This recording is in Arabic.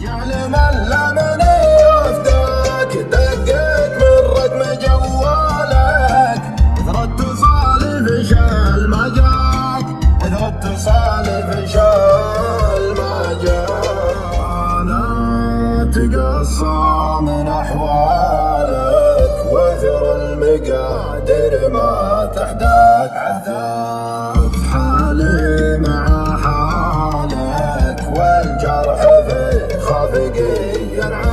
يعلم اللمني وفدك دقيت من رقم جوالك اثر اتصالي فشل ما جاك اثر اتصالي فشل ما جاك انا تقصى من احوالك واثر المقادير ما تحداك عذاب حالي مع حالك والجرح في خافقي ينعاد